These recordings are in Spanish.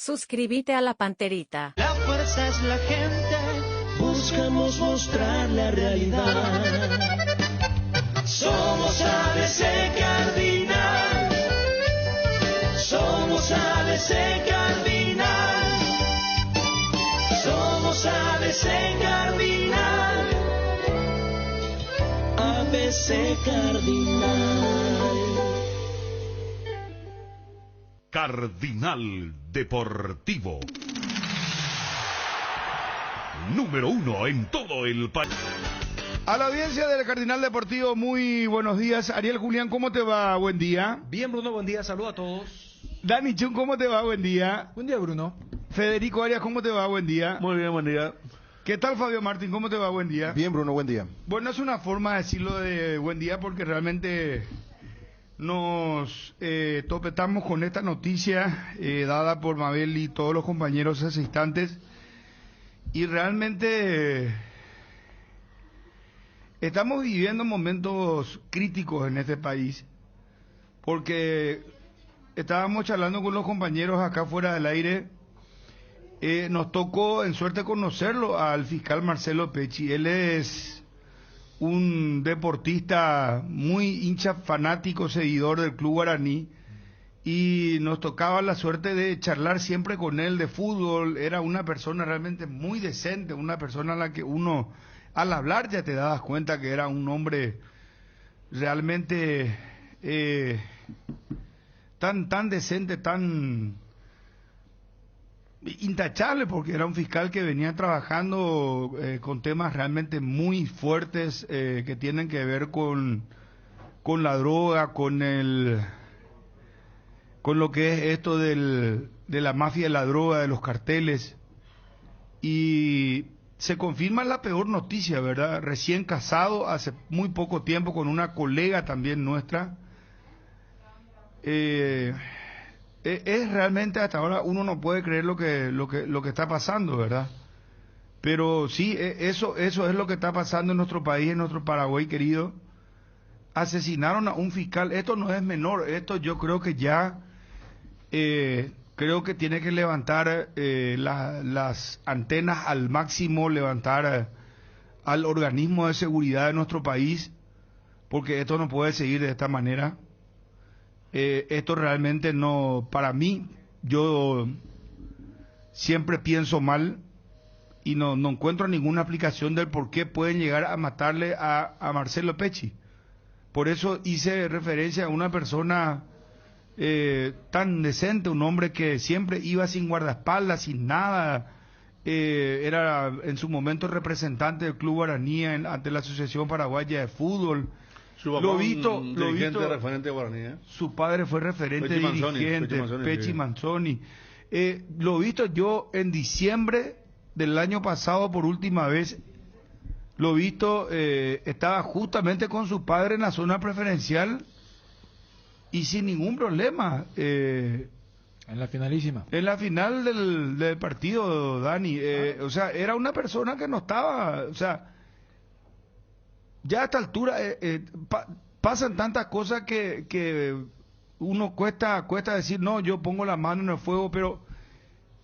Suscríbete a la Panterita. La fuerza es la gente, buscamos mostrar la realidad. Somos ABC Cardinal, somos ABC Cardinal, somos ABC Cardinal, ABC Cardinal. Cardinal Deportivo. Número 1 en todo el país. A la audiencia del Cardinal Deportivo, muy buenos días. Ariel Julián, ¿cómo te va? Buen día. Bien, Bruno, buen día. Saludos a todos. Dani Chun, ¿cómo te va? Buen día. Buen día, Bruno. Federico Arias, ¿cómo te va? Buen día. Muy bien, buen día. ¿Qué tal, Fabio Martín? ¿Cómo te va? Buen día. Bien, Bruno, buen día. Bueno, es una forma de decirlo de buen día porque realmente nos topetamos con esta noticia dada por Mabel y todos los compañeros hace instantes. Y realmente estamos viviendo momentos críticos en este país, porque estábamos charlando con los compañeros acá fuera del aire. Nos tocó en suerte conocerlo al fiscal Marcelo Pecci. Él es un deportista muy hincha, fanático, seguidor del Club Guaraní, y nos tocaba la suerte de charlar siempre con él de fútbol. Era una persona realmente muy decente, una persona a la que uno al hablar ya te dabas cuenta que era un hombre realmente tan decente, tan intachable, porque era un fiscal que venía trabajando con temas realmente muy fuertes que tienen que ver con la droga, con lo que es esto de la mafia de la droga, de los carteles. Y se confirma la peor noticia, ¿verdad? Recién casado hace muy poco tiempo con una colega también nuestra. Es realmente hasta ahora uno no puede creer lo que está pasando, ¿verdad? Pero sí, eso es lo que está pasando en nuestro país, en nuestro Paraguay querido. Asesinaron a un fiscal. Esto no es menor. Esto yo creo que ya creo que tiene que levantar las antenas al máximo, levantar al organismo de seguridad de nuestro país, porque esto no puede seguir de esta manera. Esto realmente no, para mí, yo siempre pienso mal y no encuentro ninguna explicación del por qué pueden llegar a matarle a Marcelo Pecci. Por eso hice referencia a una persona tan decente, un hombre que siempre iba sin guardaespaldas, sin nada. Era en su momento representante del Club Guaraní ante la Asociación Paraguaya de Fútbol. Su papá dirigente referente de Guaraní, ¿eh? Su padre fue referente dirigente, Pecci Manzoni. Lo visto yo en diciembre del año pasado por última vez. Lo visto, estaba justamente con su padre en la zona preferencial y sin ningún problema. En la finalísima. En la final del partido, Dani. O sea, era una persona que no estaba, o sea, ya a esta altura pasan tantas cosas que uno cuesta decir, no, yo pongo la mano en el fuego,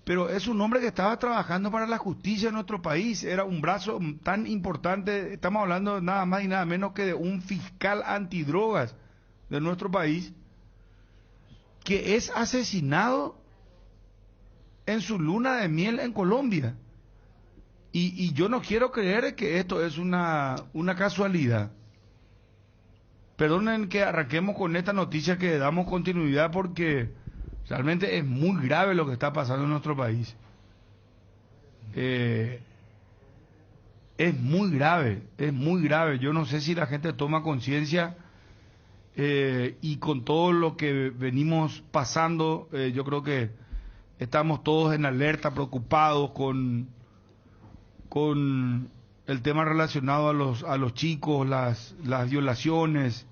pero es un hombre que estaba trabajando para la justicia en nuestro país. Era un brazo tan importante. Estamos hablando nada más y nada menos que de un fiscal antidrogas de nuestro país, que es asesinado en su luna de miel en Colombia. Y yo no quiero creer que esto es una casualidad. Perdonen que arranquemos con esta noticia, que damos continuidad, porque realmente es muy grave lo que está pasando en nuestro país. Es muy grave, es muy grave. Yo no sé si la gente toma conciencia, y con todo lo que venimos pasando, yo creo que estamos todos en alerta, preocupados con el tema relacionado a los chicos, las violaciones,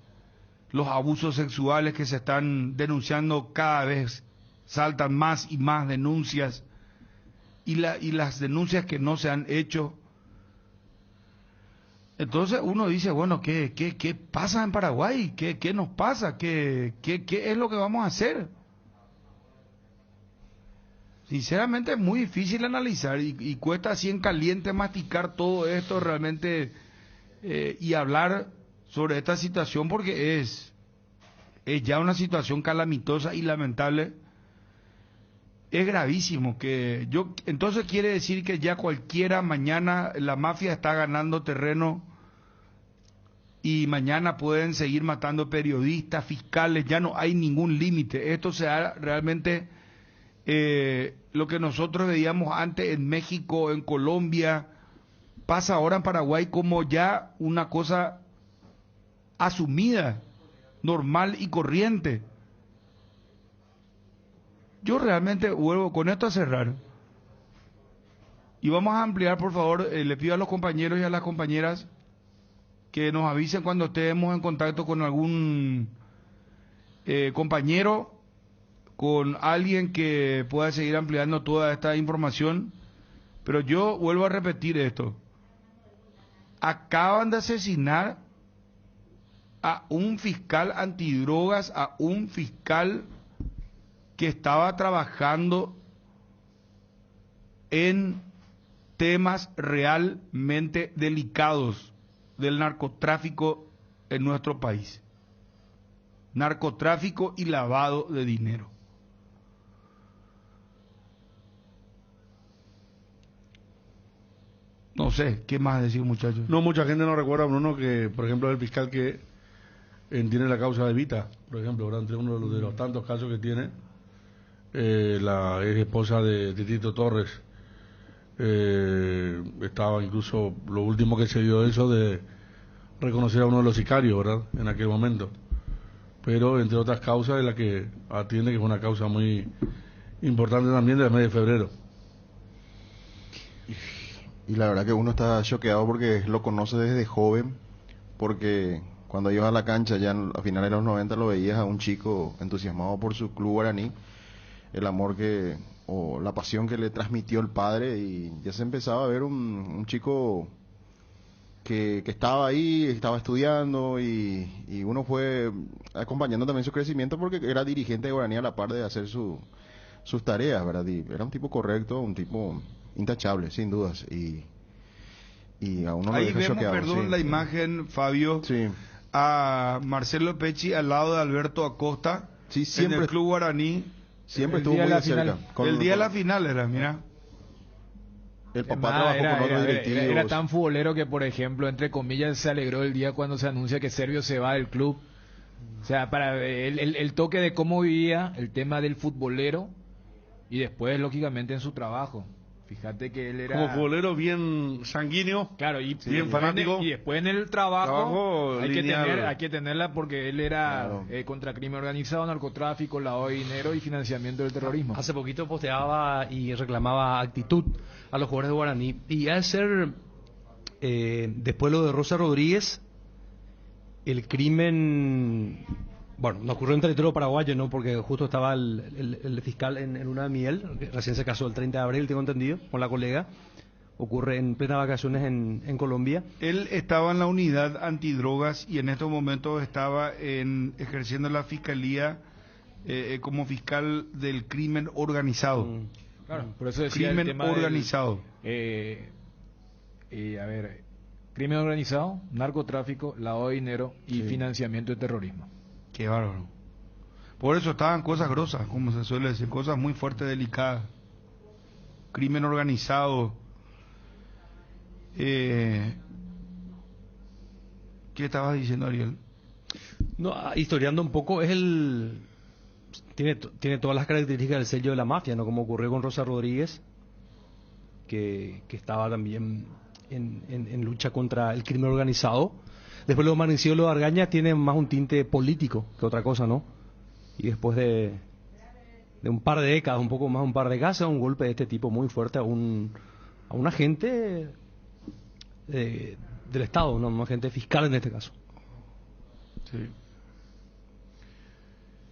los abusos sexuales que se están denunciando. Cada vez saltan más y más denuncias, y las denuncias que no se han hecho. Entonces uno dice, bueno, ¿qué pasa en Paraguay? ¿Qué nos pasa? ¿Qué es lo que vamos a hacer? Sinceramente es muy difícil analizar y cuesta así en caliente masticar todo esto realmente y hablar sobre esta situación porque es ya una situación calamitosa y lamentable. Es gravísimo entonces quiere decir que ya cualquiera mañana la mafia está ganando terreno y mañana pueden seguir matando periodistas, fiscales, ya no hay ningún límite. Esto se da realmente lo que nosotros veíamos antes en México, en Colombia, pasa ahora en Paraguay como ya una cosa asumida, normal y corriente. Yo realmente vuelvo con esto a cerrar. Y vamos a ampliar, por favor, le pido a los compañeros y a las compañeras que nos avisen cuando estemos en contacto con algún compañero, con alguien que pueda seguir ampliando toda esta información. Pero yo vuelvo a repetir esto. Acaban de asesinar a un fiscal antidrogas, a un fiscal que estaba trabajando en temas realmente delicados del narcotráfico en nuestro país. Narcotráfico y lavado de dinero. No sé, ¿qué más decir, muchachos? No, mucha gente no recuerda, Bruno, que, por ejemplo, el fiscal que tiene la causa de Vita, por ejemplo, ¿verdad? Entre uno de los tantos casos que tiene, la ex esposa de Tito Torres, estaba incluso lo último que se dio eso de reconocer a uno de los sicarios, ¿verdad? En aquel momento. Pero entre otras causas es la que atiende, que es una causa muy importante también del mes de febrero. Y la verdad que uno está choqueado porque lo conoce desde joven, porque cuando ibas a la cancha ya a finales de los 90 lo veías a un chico entusiasmado por su club guaraní, el amor o la pasión que le transmitió el padre, y ya se empezaba a ver un chico que estaba ahí, estaba estudiando, y uno fue acompañando también su crecimiento porque era dirigente de Guaraní a la par de hacer sus tareas, ¿verdad? Y era un tipo correcto, un tipo intachable, sin dudas, y a uno ahí lo deja vemos, choqueado. perdón, Sí. la imagen, Fabio, Sí. a Marcelo Pecci al lado de Alberto Acosta, Sí, en siempre, el club guaraní. siempre el estuvo día muy de de la cerca. final. El día de la final era, mira. El papá Además, trabajó era, con otros era- directivos. era tan futbolero que, por ejemplo, entre comillas, se alegró el día cuando se anuncia que Servio se va del club. O sea, para el toque de cómo vivía, el tema del futbolero, y después, lógicamente, en su trabajo. Fíjate que él era... Como futbolero bien sanguíneo. Claro, bien fanático. Y después en el trabajo hay lineal. que tenerla porque él era Claro. contra crimen organizado, narcotráfico, lavado de dinero y financiamiento del terrorismo. Hace poquito posteaba y reclamaba actitud a los jugadores de Guaraní. Y al ser, después lo de Rosa Rodríguez, el crimen, bueno, no ocurrió en territorio paraguayo, ¿no? Porque justo estaba el fiscal en luna de miel, que recién se casó el 30 de abril, tengo entendido, con la colega. Ocurre en plenas vacaciones en Colombia. Él estaba en la unidad antidrogas y en estos momentos estaba ejerciendo la fiscalía como fiscal del crimen organizado. Claro, por eso decía Crimen el tema organizado. a ver, crimen organizado, narcotráfico, lavado de dinero y financiamiento de terrorismo. Qué bárbaro. Por eso estaban cosas grosas, como se suele decir, cosas muy fuertes, delicadas. Crimen organizado. ¿Qué estabas diciendo, Ariel? No, historiando un poco, tiene todas las características del sello de la mafia, ¿no? Como ocurrió con Rosa Rodríguez, que estaba también en lucha contra el crimen organizado. Después lo de Mauricio de Argaña tiene más un tinte político que otra cosa, ¿no? Y después de un par de décadas, un poco más de un par de décadas, un golpe de este tipo muy fuerte a un agente del Estado, ¿no? Un agente fiscal en este caso. Sí.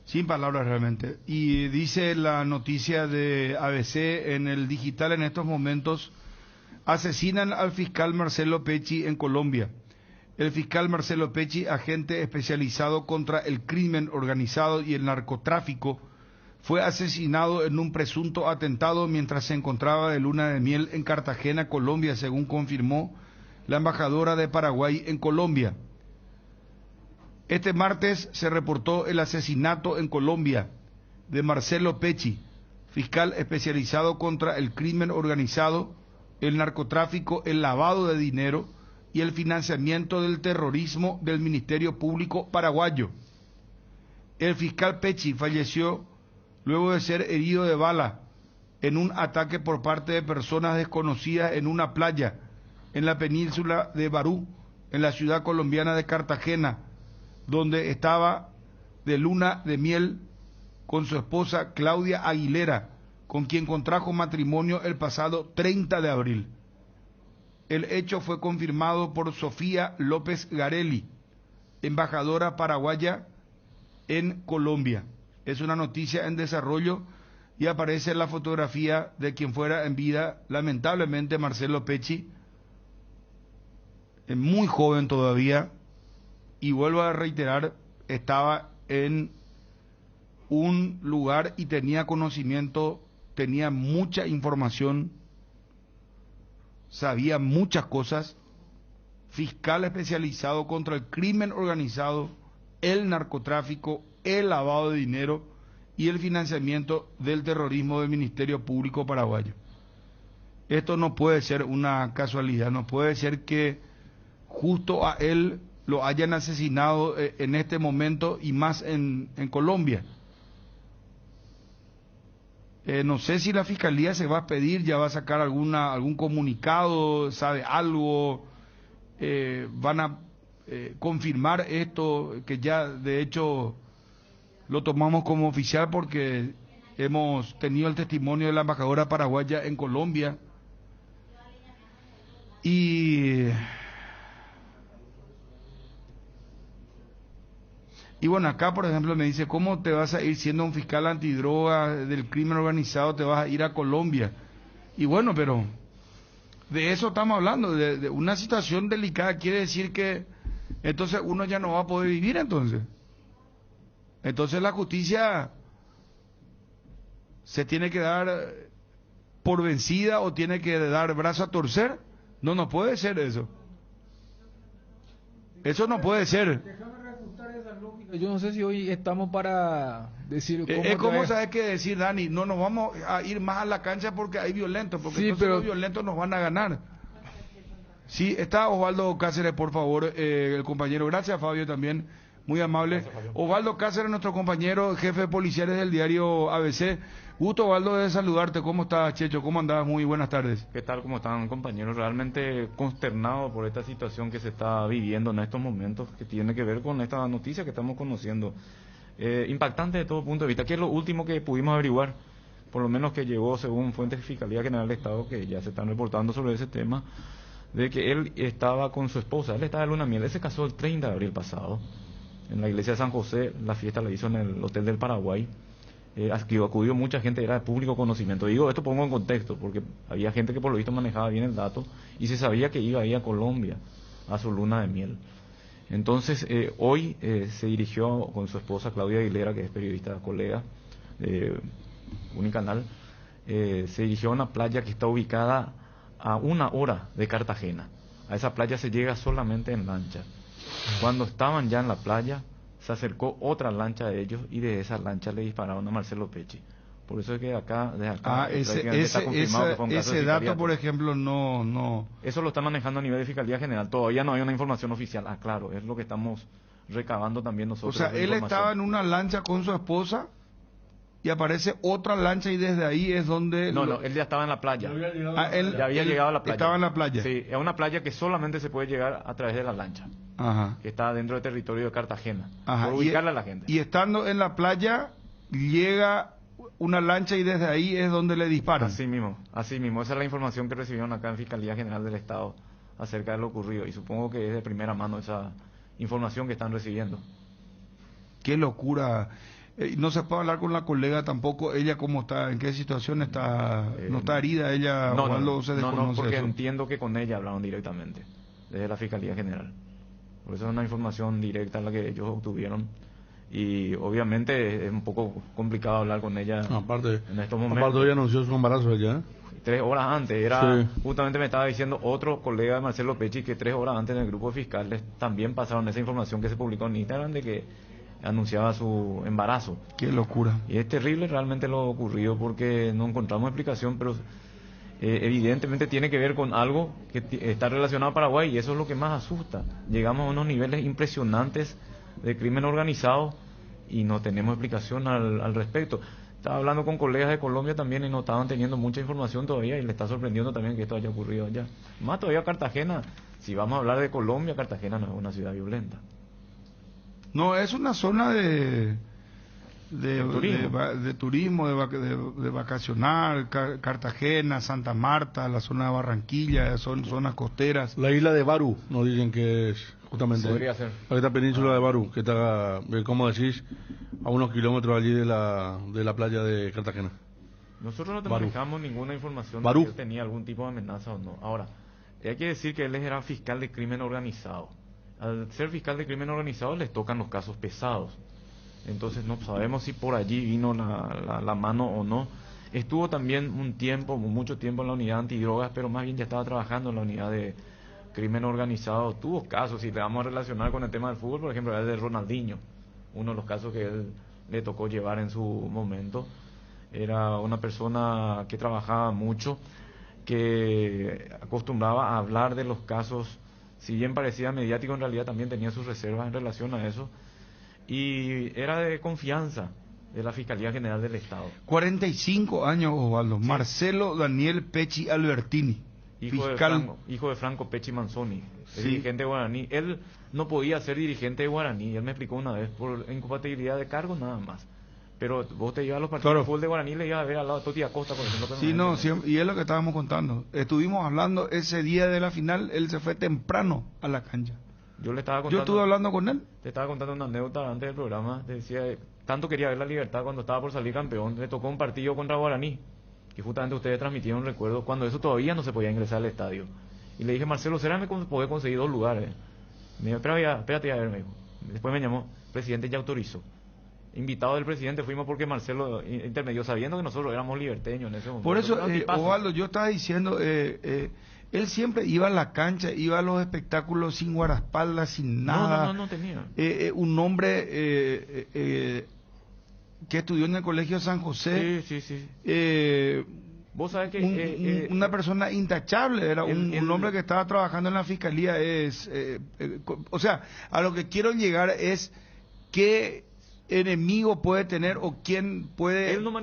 Sin palabras realmente. Y dice la noticia de ABC en el digital en estos momentos: asesinan al fiscal Marcelo Pecci en Colombia. El fiscal Marcelo Pecci, agente especializado contra el crimen organizado y el narcotráfico, fue asesinado en un presunto atentado mientras se encontraba de luna de miel en Cartagena, Colombia, según confirmó la embajadora de Paraguay en Colombia. Este martes se reportó el asesinato en Colombia de Marcelo Pecci, fiscal especializado contra el crimen organizado, el narcotráfico, el lavado de dinero y el financiamiento del terrorismo del Ministerio Público paraguayo. El fiscal Pecci falleció luego de ser herido de bala en un ataque por parte de personas desconocidas en una playa en la península de Barú, en la ciudad colombiana de Cartagena, donde estaba de luna de miel con su esposa Claudia Aguilera, con quien contrajo matrimonio el pasado 30 de abril. El hecho fue confirmado por Sofía López Garelli, embajadora paraguaya en Colombia. Es una noticia en desarrollo y aparece la fotografía de quien fuera en vida, lamentablemente, Marcelo Pecci, muy joven todavía, y vuelvo a reiterar, estaba en un lugar y tenía conocimiento, tenía mucha información, sabía muchas cosas, fiscal especializado contra el crimen organizado, el narcotráfico, el lavado de dinero y el financiamiento del terrorismo del Ministerio Público paraguayo. Esto no puede ser una casualidad, no puede ser que justo a él lo hayan asesinado en este momento y más en Colombia. No sé si la fiscalía se va a pedir, ya va a sacar algún comunicado, sabe algo, van a confirmar esto, que ya de hecho lo tomamos como oficial porque hemos tenido el testimonio de la embajadora paraguaya en Colombia. Y bueno, acá por ejemplo me dice, ¿cómo te vas a ir siendo un fiscal antidroga del crimen organizado, te vas a ir a Colombia? Y bueno, pero de eso estamos hablando, de una situación delicada. Quiere decir que entonces uno ya no va a poder vivir entonces. Entonces la justicia se tiene que dar por vencida o tiene que dar brazo a torcer. No puede ser eso. Eso no puede ser. Yo no sé si hoy estamos para decir cómo es como sabes que decir, Dani, no nos vamos a ir más a la cancha porque hay violentos, porque sí, entonces los violentos nos van a ganar. Sí, está Osvaldo Cáceres, por favor, el compañero. Gracias, Fabio, también, muy amable. Osvaldo Cáceres, nuestro compañero, jefe de policiales del diario ABC. Gusto, Osvaldo, de saludarte. ¿Cómo estás, Checho? ¿Cómo andás? Muy buenas tardes. ¿Qué tal? ¿Cómo están, compañeros? Realmente consternado por esta situación que se está viviendo en estos momentos, que tiene que ver con esta noticia que estamos conociendo. Impactante de todo punto de vista. ¿Qué es lo último que pudimos averiguar? Por lo menos que llegó, según fuentes de Fiscalía General del Estado, que ya se están reportando sobre ese tema, de que él estaba con su esposa. Él estaba de luna de miel. Él se casó el 30 de abril pasado en la iglesia de San José. La fiesta la hizo en el Hotel del Paraguay. Acudió mucha gente, era de público conocimiento. Digo, esto pongo en contexto, porque había gente que por lo visto manejaba bien el dato y se sabía que iba a ir a Colombia a su luna de miel. Entonces, hoy se dirigió con su esposa Claudia Aguilera, que es periodista, colega de Unicanal, se dirigió a una playa que está ubicada a 1 hora de Cartagena. A esa playa se llega solamente en lancha. Cuando estaban ya en la playa, se acercó otra lancha de ellos y de esa lancha le dispararon a Marcelo Pecci. Por eso es que desde acá está confirmado que fue un caso de ese dato, sicariato. por ejemplo, no. Eso lo está manejando a nivel de Fiscalía General. Todavía no hay una información oficial. Claro, es lo que estamos recabando también nosotros. O sea, él estaba en una lancha con su esposa y aparece otra lancha y desde ahí es donde... No, él ya estaba en la playa. Él ya había llegado a la playa. Estaba en la playa. Sí, es una playa que solamente se puede llegar a través de la lancha. Ajá. Que está dentro del territorio de Cartagena. Ajá. Por ubicarla a la gente. Y estando en la playa, llega una lancha y desde ahí es donde le disparan. Así mismo. Esa es la información que recibieron acá en Fiscalía General del Estado acerca de lo ocurrido. Y supongo que es de primera mano esa información que están recibiendo. Qué locura. No se puede hablar con la colega tampoco. Ella cómo está, en qué situación está, no está herida ella. No, porque eso. entiendo que con ella hablaron directamente desde la Fiscalía General. Por eso es una información directa la que ellos obtuvieron. Y obviamente es un poco complicado hablar con ella Aparte, en estos momentos. aparte hoy anunció su embarazo ella, ¿eh? 3 horas antes, justamente me estaba diciendo otro colega de Marcelo Pecci que 3 horas antes en el grupo de fiscales también pasaron esa información que se publicó en Instagram de que anunciaba su embarazo. Qué locura. Y es terrible realmente lo ocurrido porque no encontramos explicación, pero evidentemente tiene que ver con algo que está relacionado a Paraguay y eso es lo que más asusta. Llegamos a unos niveles impresionantes de crimen organizado y no tenemos explicación al respecto. Estaba hablando con colegas de Colombia también y no estaban teniendo mucha información todavía y le está sorprendiendo también que esto haya ocurrido allá. Más todavía Cartagena, si vamos a hablar de Colombia, Cartagena no es una ciudad violenta. No, es una zona de turismo, de vacacionar, Cartagena, Santa Marta, la zona de Barranquilla, son zonas costeras. La isla de Barú, nos dicen que es justamente Podría ser. esta península de Barú, que está, como decís, a unos kilómetros allí de la playa de Cartagena. Nosotros no Barú. manejamos ninguna información Barú. de que él tenía algún tipo de amenaza o no. Ahora, hay que decir que él era fiscal de crimen organizado. Al ser fiscal de crimen organizado les tocan los casos pesados. Entonces no sabemos si por allí vino la mano o no. Estuvo también mucho tiempo en la unidad antidrogas, pero más bien ya estaba trabajando en la unidad de crimen organizado. Tuvo casos, si le vamos a relacionar con el tema del fútbol, por ejemplo, el de Ronaldinho, uno de los casos que él le tocó llevar en su momento. Era una persona que trabajaba mucho, que acostumbraba a hablar de los casos, si bien parecía mediático, en realidad también tenía sus reservas en relación a eso. Y era de confianza de la Fiscalía General del Estado. 45 años, Osvaldo. Sí. Marcelo Daniel Pecci Albertini, fiscal. Hijo de Franco Pecci Manzoni, Sí. dirigente de Guaraní. Él no podía ser dirigente de Guaraní, él me explicó una vez, por incompatibilidad de cargo nada más. Pero vos te llevas a los partidos Claro. de fútbol de Guaraní y le ibas a ver al lado de Toti Acosta, por ejemplo. Sí, no, siempre, y es lo que estábamos contando. Estuvimos hablando ese día de la final, él se fue temprano a la cancha. Yo le estaba Yo contando. estuve hablando con él. Te estaba contando una anécdota antes del programa. Te decía, tanto quería ver la Libertad cuando estaba por salir campeón. Le tocó un partido contra Guaraní, que justamente ustedes transmitieron, recuerdo, cuando eso todavía no se podía ingresar al estadio. Y le dije, Marcelo, ¿será que me podés conseguir 2 lugares? Me dijo, espérate a ver, me dijo. Después me llamó, el presidente ya autorizó. Invitado del presidente fuimos porque Marcelo intermedió, sabiendo que nosotros éramos liberteños en ese momento. Por eso, Pero ¿qué pasa? Osvaldo, yo estaba diciendo, él siempre iba a la cancha, iba a los espectáculos sin guardaespaldas, sin nada. No tenía. Un hombre que estudió en el Colegio San José. Sí. eh, Vos sabés que... una persona intachable, era un hombre que estaba trabajando en la fiscalía. O sea, a lo que quiero llegar es qué enemigo puede tener o quién puede, Él no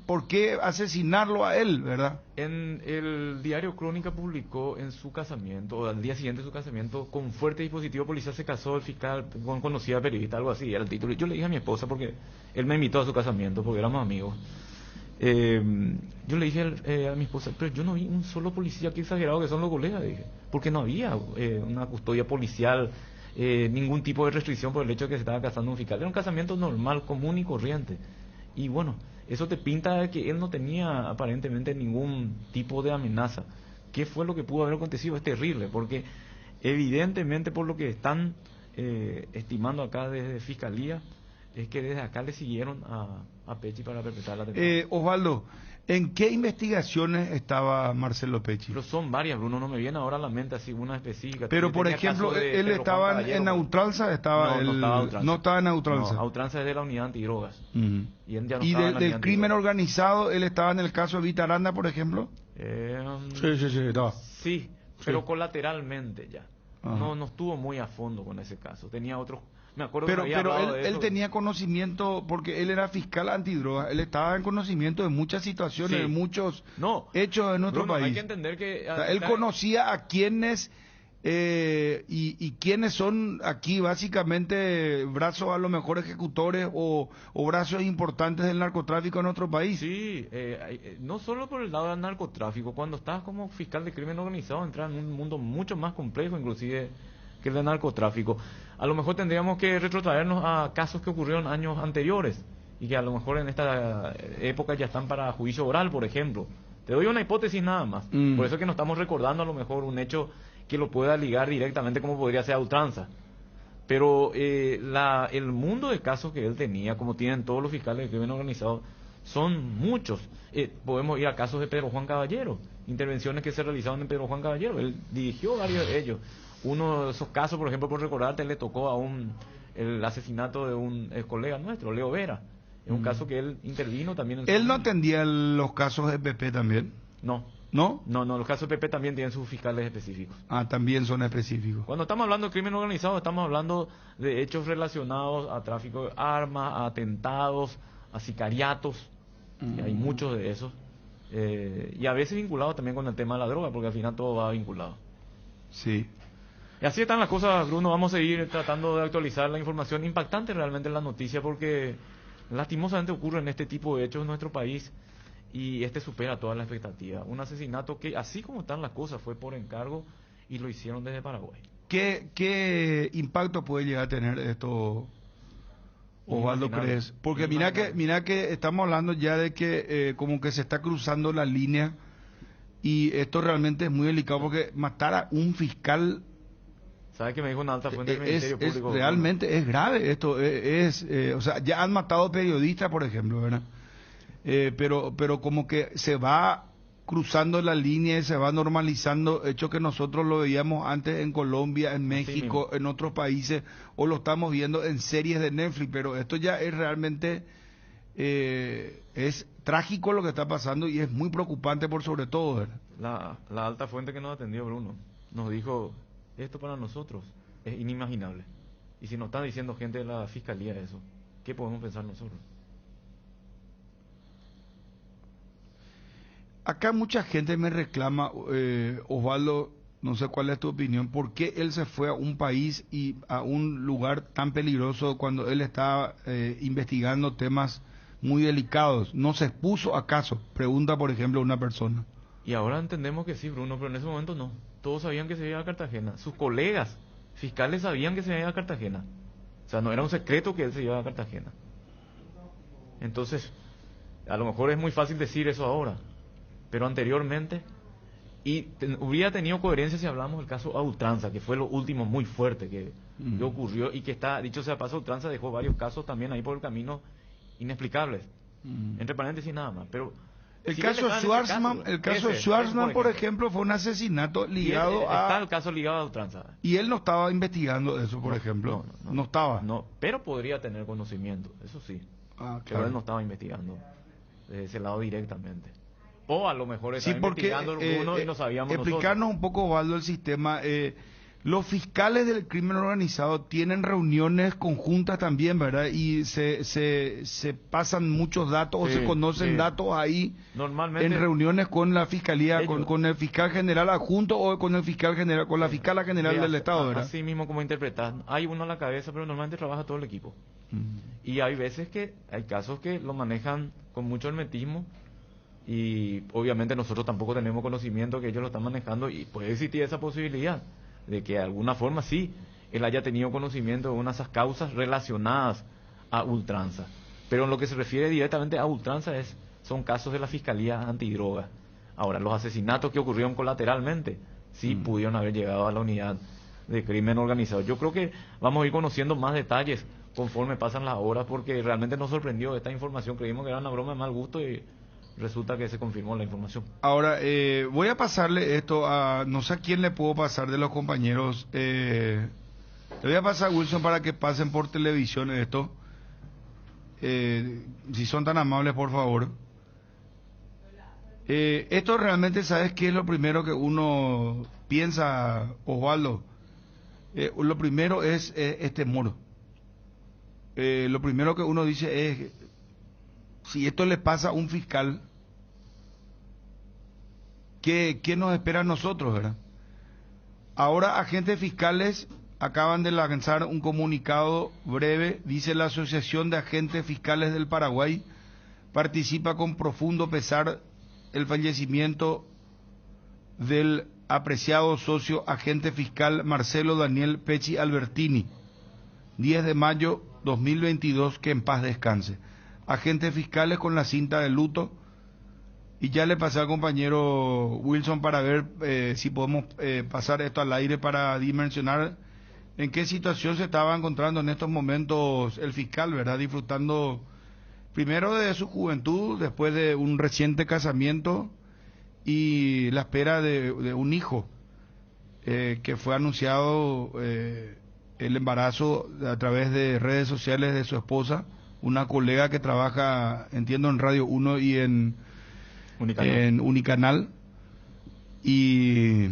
por qué asesinarlo a él, ¿verdad? En el diario Crónica publicó en su casamiento, o al día siguiente de su casamiento, con fuerte dispositivo policial se casó el fiscal con conocida periodista, algo así, era el título. Yo le dije a mi esposa, porque él me invitó a su casamiento, porque éramos amigos. Yo le dije a mi esposa, pero yo no vi un solo policía, qué exagerado que son los colegas, dije, porque no había una custodia policial, ningún tipo de restricción por el hecho de que se estaba casando un fiscal. Era un casamiento normal, común y corriente. Y bueno, eso te pinta de que él no tenía aparentemente ningún tipo de amenaza. ¿Qué fue lo que pudo haber acontecido? Es terrible, porque evidentemente por lo que están estimando acá desde Fiscalía, es que desde acá le siguieron a Pecci para perpetrar la atentado. Osvaldo, ¿en qué investigaciones estaba Marcelo Pecci? Pero son varias, Bruno, no me viene ahora a la mente así una específica. Pero Yo por tenía ejemplo, caso de él Pedro estaba Juan Caballero, en Autranza, no estaba Autranza. no estaba en Autranza. No, Autranza es de la unidad antidrogas. Ujú. Y él ya no ¿Y estaba en la del unidad crimen antidrogas. organizado, él estaba en el caso de Vita Aranda, por ejemplo? Sí, estaba. Sí, pero colateralmente ya. Ajá. No estuvo muy a fondo con ese caso. Tenía otros... Me acuerdo Pero, que había hablado de él eso. tenía conocimiento, porque él era fiscal antidroga, él estaba en conocimiento de muchas situaciones, Sí. de muchos No, hechos de nuestro Bruno, país. hay que entender que... O sea, él conocía a quienes y quienes son aquí básicamente brazos a lo mejor ejecutores o brazos importantes del narcotráfico en nuestro país. Sí, no solo por el lado del narcotráfico. Cuando estás como fiscal de crimen organizado, entras en un mundo mucho más complejo, inclusive, que el del narcotráfico. A lo mejor tendríamos que retrotraernos a casos que ocurrieron años anteriores y que a lo mejor en esta época ya están para juicio oral, por ejemplo. Te doy una hipótesis nada más. Por eso es que no estamos recordando a lo mejor un hecho que lo pueda ligar directamente, como podría ser a ultranza. Pero el mundo de casos que él tenía, como tienen todos los fiscales de crimen organizado, son muchos. Podemos ir a casos de Pedro Juan Caballero, intervenciones que se realizaron en Pedro Juan Caballero. Él dirigió varios de ellos. Uno de esos casos, por ejemplo, por recordarte, le tocó el asesinato de un colega nuestro, Leo Vera. Es un caso que él intervino también. ¿Él no atendía los casos de PP también? No. ¿No? No, los casos de PP también tienen sus fiscales específicos. Ah, también son específicos. Cuando estamos hablando de crimen organizado, estamos hablando de hechos relacionados a tráfico de armas, a atentados, a sicariatos, y hay muchos de esos. Y a veces vinculados también con el tema de la droga, porque al final todo va vinculado. Sí. Y así están las cosas, Bruno. Vamos a seguir tratando de actualizar la información impactante realmente en la noticia, porque lastimosamente ocurren este tipo de hechos en nuestro país y supera toda la expectativa. Un asesinato que, así como están las cosas, fue por encargo y lo hicieron desde Paraguay. ¿Qué impacto puede llegar a tener esto, Osvaldo, crees? Porque mira que estamos hablando ya de que como que se está cruzando la línea, y esto realmente es muy delicado, porque matar a un fiscal... ¿Sabes qué me dijo una alta fuente del Ministerio Público? Realmente es grave esto. O sea, ya han matado periodistas, por ejemplo, ¿verdad? Pero como que se va cruzando la línea y se va normalizando, hecho que nosotros lo veíamos antes en Colombia, en México, en otros países, o lo estamos viendo en series de Netflix, pero esto ya es realmente, es trágico lo que está pasando, y es muy preocupante por sobre todo, ¿verdad? La alta fuente que nos atendió, Bruno, nos dijo, esto para nosotros es inimaginable. Y si nos está diciendo gente de la Fiscalía eso, ¿qué podemos pensar nosotros? Acá mucha gente me reclama, Osvaldo, no sé cuál es tu opinión, ¿por qué él se fue a un país y a un lugar tan peligroso cuando él estaba investigando temas muy delicados? ¿No se expuso acaso? Pregunta, por ejemplo, una persona. Y ahora entendemos que sí, Bruno, pero en ese momento no. Todos sabían que se iba a Cartagena. Sus colegas fiscales sabían que se iba a Cartagena. O sea, no era un secreto que él se iba a Cartagena. Entonces, a lo mejor es muy fácil decir eso ahora, pero anteriormente, hubiera tenido coherencia si hablamos del caso a ultranza, que fue lo último muy fuerte que ocurrió, y que está, dicho sea paso, ultranza dejó varios casos también ahí por el camino inexplicables. Entre paréntesis nada más, pero... El caso de Schwarzman, por ejemplo, fue un asesinato ligado está el caso ligado a ultranza. Y él no estaba investigando eso, por ejemplo. No estaba. No, pero podría tener conocimiento, eso sí. Claro. Pero él no estaba investigando de ese lado directamente. O a lo mejor estaba investigando alguno y no sabíamos explicarnos nosotros. Un poco, Osvaldo, el sistema. Los fiscales del crimen organizado tienen reuniones conjuntas también, ¿verdad? Y se pasan muchos datos, o se conocen datos ahí normalmente en reuniones con la fiscalía, con el fiscal general adjunto, o con el fiscal general, con la fiscala general del Estado, ¿verdad? Así mismo como interpretar. Hay uno a la cabeza, pero normalmente trabaja todo el equipo. Y hay veces hay casos que lo manejan con mucho hermetismo, y obviamente nosotros tampoco tenemos conocimiento que ellos lo están manejando, y puede existir esa posibilidad de que de alguna forma sí él haya tenido conocimiento de unas de esas causas relacionadas a ultranza. Pero en lo que se refiere directamente a ultranza son casos de la Fiscalía Antidroga. Ahora, los asesinatos que ocurrieron colateralmente sí pudieron haber llegado a la unidad de crimen organizado. Yo creo que vamos a ir conociendo más detalles conforme pasan las horas, porque realmente nos sorprendió esta información. Creímos que era una broma de mal gusto y resulta que se confirmó la información. Ahora, voy a pasarle esto a... No sé a quién le puedo pasar de los compañeros. Le voy a pasar a Wilson para que pasen por televisión esto. Si son tan amables, por favor. Esto realmente, ¿sabes qué es lo primero que uno piensa, Osvaldo? Lo primero es temor. Lo primero que uno dice es... Si esto le pasa a un fiscal, ¿qué nos espera a nosotros, verdad? Ahora, agentes fiscales acaban de lanzar un comunicado breve. Dice: la Asociación de Agentes Fiscales del Paraguay participa con profundo pesar el fallecimiento del apreciado socio agente fiscal Marcelo Daniel Pecci Albertini, 10 de mayo 2022, que en paz descanse. Agentes fiscales con la cinta de luto, y ya le pasé al compañero Wilson para ver si podemos pasar esto al aire para dimensionar en qué situación se estaba encontrando en estos momentos el fiscal, ¿verdad? Disfrutando primero de su juventud, después de un reciente casamiento y la espera de un hijo, que fue anunciado el embarazo a través de redes sociales de su esposa, una colega que trabaja, entiendo, en Radio 1 y en Unicanal. Y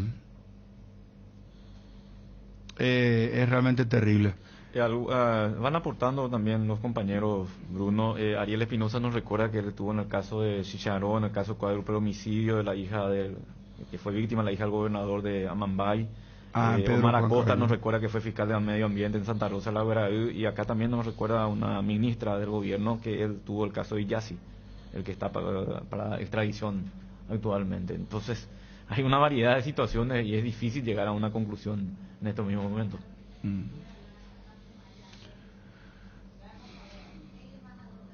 es realmente terrible. Van aportando también los compañeros, Bruno. Ariel Espinosa nos recuerda que él estuvo en el caso de Chicharrón, en el caso de cuádruple homicidio de la hija que fue víctima, la hija del gobernador de Amambay. Omar Acosta nos recuerda que fue fiscal de medio ambiente en Santa Rosa la Guaraú, y acá también nos recuerda una ministra del gobierno que él tuvo el caso de Yassi, el que está para extradición actualmente. Entonces hay una variedad de situaciones y es difícil llegar a una conclusión en estos mismos momentos.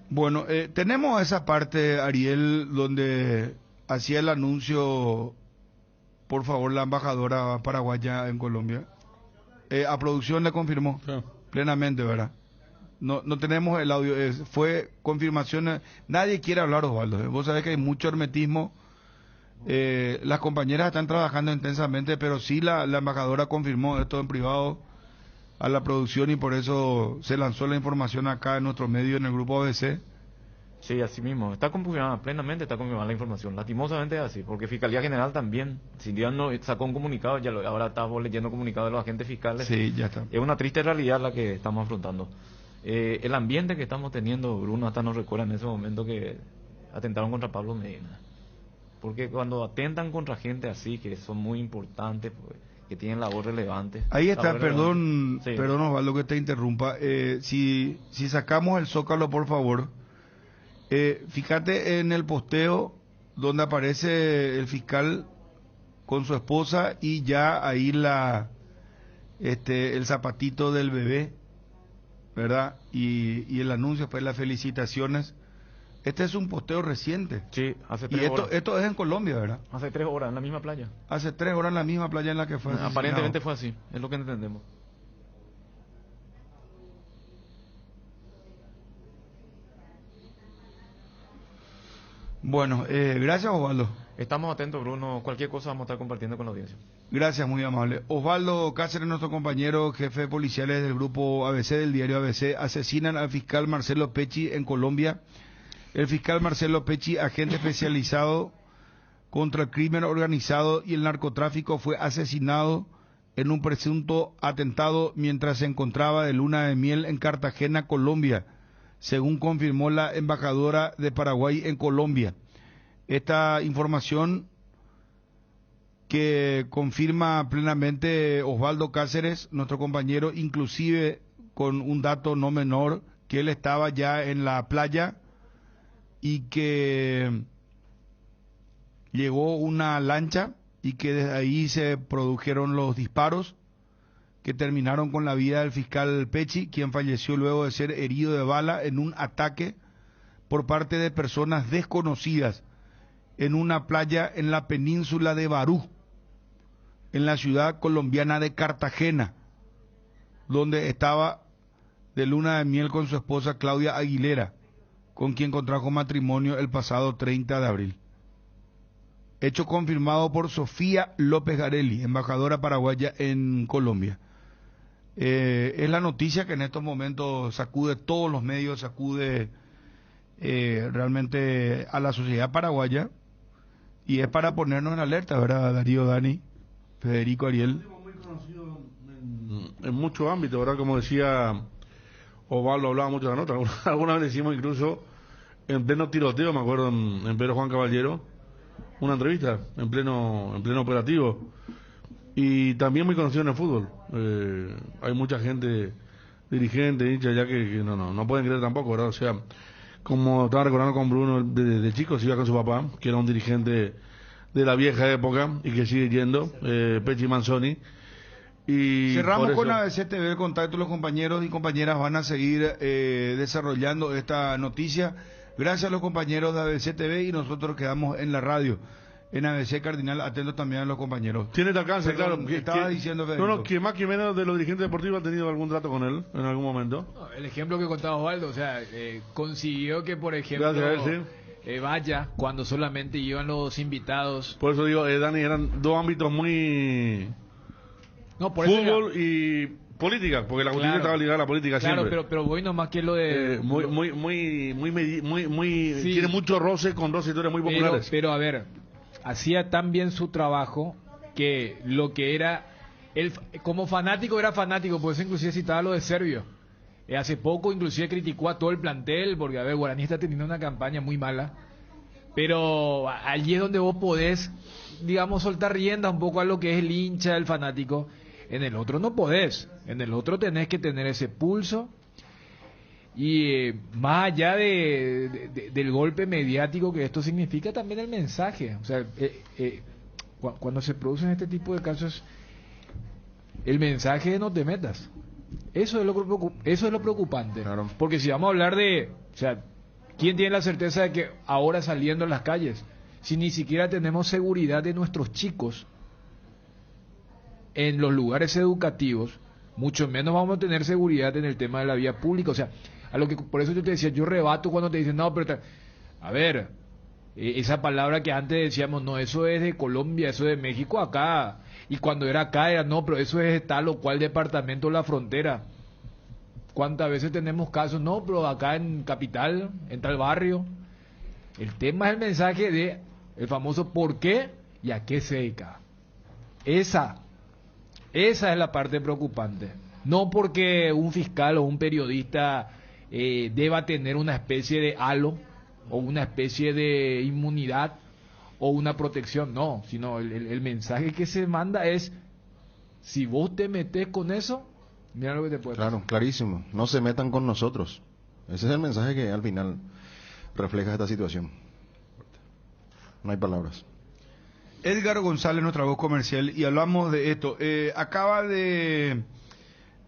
Bueno, tenemos esa parte, Ariel, donde hacía el anuncio, por favor, la embajadora paraguaya en Colombia. A producción le confirmó plenamente, ¿verdad? No tenemos el audio, fue confirmación. Nadie quiere hablar, Osvaldo. Vos sabés que hay mucho hermetismo. Las compañeras están trabajando intensamente, pero sí la embajadora confirmó esto en privado a la producción, y por eso se lanzó la información acá en nuestro medio, en el grupo ABC. Sí, así mismo, está confirmada, plenamente está confirmada la información, lastimosamente es así, porque Fiscalía General también, sin día no sacó un comunicado, ahora estamos leyendo comunicados de los agentes fiscales. Sí, ya está. Es una triste realidad la que estamos afrontando. El ambiente que estamos teniendo, Bruno, hasta nos recuerda en ese momento que atentaron contra Pablo Medina, porque cuando atentan contra gente así, que son muy importantes, pues, que tienen labor relevante. Ahí está, perdón, sí. Perdón, Osvaldo, que te interrumpa. Si sacamos el Zócalo, por favor. Fíjate en el posteo donde aparece el fiscal con su esposa y ya ahí el zapatito del bebé, ¿verdad? Y el anuncio, pues las felicitaciones. Este es un posteo reciente. Sí, hace 3 horas. Y esto es en Colombia, ¿verdad? Hace 3 horas, en la misma playa. Hace 3 horas en la misma playa en la que fue asesinado. Aparentemente fue así, es lo que entendemos. Bueno, gracias, Osvaldo. Estamos atentos, Bruno. Cualquier cosa vamos a estar compartiendo con la audiencia. Gracias, muy amable. Osvaldo Cáceres, nuestro compañero jefe policiales del grupo ABC, del diario ABC, asesinan al fiscal Marcelo Pecci en Colombia. El fiscal Marcelo Pecci, agente especializado contra el crimen organizado y el narcotráfico, fue asesinado en un presunto atentado mientras se encontraba de luna de miel en Cartagena, Colombia, según confirmó la embajadora de Paraguay en Colombia. Esta información que confirma plenamente Osvaldo Cáceres, nuestro compañero, inclusive con un dato no menor, que él estaba ya en la playa y que llegó una lancha y que desde ahí se produjeron los disparos que terminaron con la vida del fiscal Pecci, quien falleció luego de ser herido de bala en un ataque por parte de personas desconocidas en una playa en la península de Barú, en la ciudad colombiana de Cartagena, donde estaba de luna de miel con su esposa Claudia Aguilera, con quien contrajo matrimonio el pasado 30 de abril. Hecho confirmado por Sofía López Garelli, embajadora paraguaya en Colombia. Es la noticia que en estos momentos sacude todos los medios, sacude realmente a la sociedad paraguaya, y es para ponernos en alerta, ¿verdad, Darío, Dani, Federico, Ariel? Muy conocido en muchos ámbitos, ¿verdad? Como decía Osvaldo, hablaba mucho de la nota. Alguna vez decimos incluso en pleno tiroteo, me acuerdo en Pedro Juan Caballero, una entrevista en pleno operativo. Y también muy conocido en el fútbol. Hay mucha gente, dirigente, hincha, ya que no pueden creer tampoco, ¿verdad? O sea, como estaba recordando con Bruno, de chico se iba con su papá, que era un dirigente de la vieja época y que sigue yendo, Pecci Manzoni. Y cerramos con ABC TV el contacto. Los compañeros y compañeras van a seguir desarrollando esta noticia. Gracias a los compañeros de ABC TV, y nosotros quedamos en la radio. en ABC Cardinal, atento también a los compañeros. Tiene este alcance, Perdón, claro. estaba diciendo Federico. No, que más que menos de los dirigentes deportivos ha tenido algún trato con él en algún momento. No, el ejemplo que contaba Osvaldo, o sea, consiguió que, por ejemplo, Gracias a él, vaya cuando solamente iban los invitados. Por eso digo, Dani, eran dos ámbitos muy... No, por eso fútbol y política, porque la justicia Claro. estaba ligada a la política Claro, siempre. pero voy nomás que lo de... Sí. Tiene mucho roce con dos sectores muy populares. Pero a ver, hacía tan bien su trabajo que lo que era... como fanático era fanático, por eso inclusive citaba lo de Servio. Hace poco inclusive criticó a todo el plantel, porque a ver, Guaraní está teniendo una campaña muy mala. Pero allí es donde vos podés, digamos, soltar rienda un poco a lo que es el hincha, el fanático. En el otro no podés. En el otro tenés que tener ese pulso. Y más allá del golpe mediático que esto significa, también el mensaje. O sea, cuando se producen este tipo de casos, el mensaje de no te metas. Eso es lo preocupante. Claro. Porque si vamos a hablar de... O sea, ¿quién tiene la certeza de que ahora saliendo a las calles, si ni siquiera tenemos seguridad de nuestros chicos en los lugares educativos, mucho menos vamos a tener seguridad en el tema de la vía pública? O sea, por eso yo te decía, yo rebato cuando te dicen, no, pero a ver, esa palabra que antes decíamos, no, eso es de Colombia, eso es de México, acá, y cuando era acá era, no, pero eso es de tal o cual departamento de la frontera. ¿Cuántas veces tenemos casos? No, pero acá en Capital, en tal barrio. El tema es el mensaje de el famoso por qué y a qué se dedica. Esa es la parte preocupante. No porque un fiscal o un periodista deba tener una especie de halo o una especie de inmunidad o una protección, no, sino el mensaje que se manda es, si vos te metés con eso, mira lo que te puede pasar. Claro, clarísimo. No se metan con nosotros. Ese es el mensaje que al final refleja esta situación. No hay palabras. Edgar González, nuestra voz comercial, y hablamos de esto. Acaba de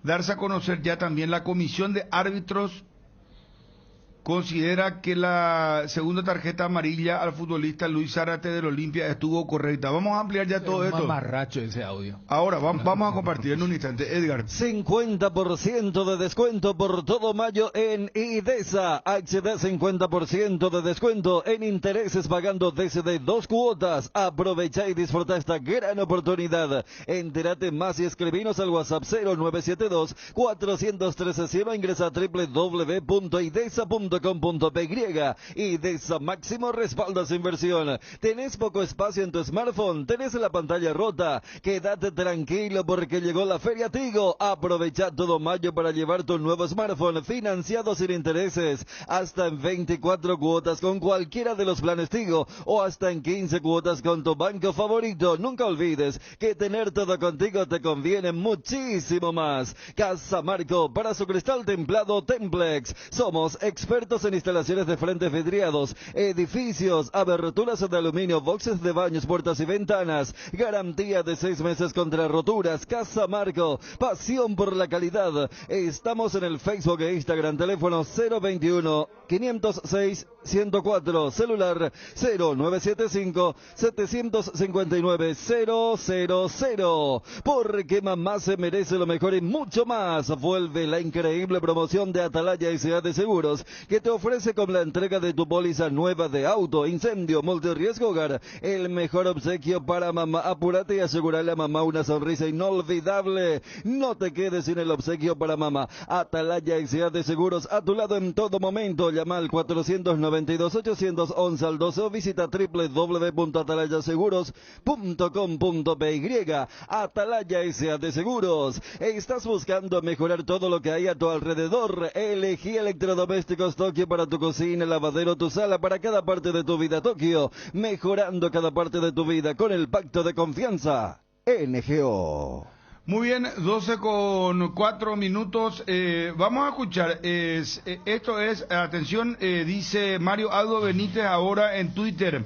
darse a conocer ya también la comisión de árbitros considera que la segunda tarjeta amarilla al futbolista Luis Zárate del Olimpia estuvo correcta. Vamos a ampliar ya todo esto. Mamarracho ese audio. Ahora vamos a compartir en un instante. Edgar. 50% de descuento por todo mayo en IDESA. Accede 50% de descuento en intereses pagando desde 2 cuotas. Aprovecha y disfruta esta gran oportunidad. Entérate más y escribinos al WhatsApp 0972 413 100 o ingresa a www.idesa.com.py. IDESA Máximo respalda su inversión. ¿Tenés poco espacio en tu smartphone? ¿Tenés la pantalla rota? Quédate tranquilo porque llegó la Feria Tigo. Aprovecha todo mayo para llevar tu nuevo smartphone financiado sin intereses, hasta en 24 cuotas con cualquiera de los planes Tigo o hasta en 15 cuotas con tu banco favorito. Nunca olvides que tener todo contigo te conviene muchísimo más. Casa Marco, para su cristal templado Templex. Somos expertos en instalaciones de frentes vidriados, edificios, aberturas de aluminio, boxes de baños, puertas y ventanas. Garantía de 6 meses contra roturas. Casa Marco, pasión por la calidad. Estamos en el Facebook e Instagram. Teléfono 021 506 104, celular 0975 759 000. Porque mamá se merece lo mejor y mucho más. Vuelve la increíble promoción de Atalaya S.A. de Seguros, que te ofrece con la entrega de tu póliza nueva de auto, incendio, multirriesgo hogar, el mejor obsequio para mamá. Apúrate y asegurarle a mamá una sonrisa inolvidable. No te quedes sin el obsequio para mamá. Atalaya S.A. de Seguros, a tu lado en todo momento. Llama al 492-811 al 12 o visita www.atalayaseguros.com.py. Atalaya S.A. de Seguros. ¿Estás buscando mejorar todo lo que hay a tu alrededor? Elegí Electrodomésticos Tokio para tu cocina, lavadero, tu sala, para cada parte de tu vida. Tokio, mejorando cada parte de tu vida con el pacto de confianza. NGO. Muy bien, 12:04. Vamos a escuchar. Esto es, atención, dice Mario Aldo Benítez ahora en Twitter.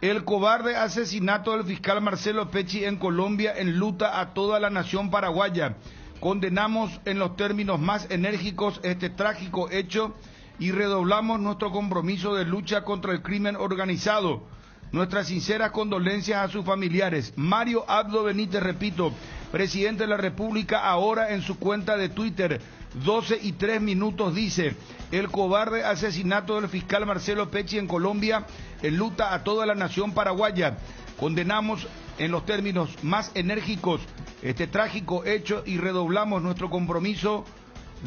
El cobarde asesinato del fiscal Marcelo Pecci en Colombia enluta a toda la nación paraguaya. Condenamos en los términos más enérgicos este trágico hecho y redoblamos nuestro compromiso de lucha contra el crimen organizado. Nuestras sinceras condolencias a sus familiares. Mario Abdo Benítez, repito, presidente de la República, ahora en su cuenta de Twitter, 12:03 dice: el cobarde asesinato del fiscal Marcelo Pecci en Colombia enluta a toda la nación paraguaya. Condenamos en los términos más enérgicos este trágico hecho y redoblamos nuestro compromiso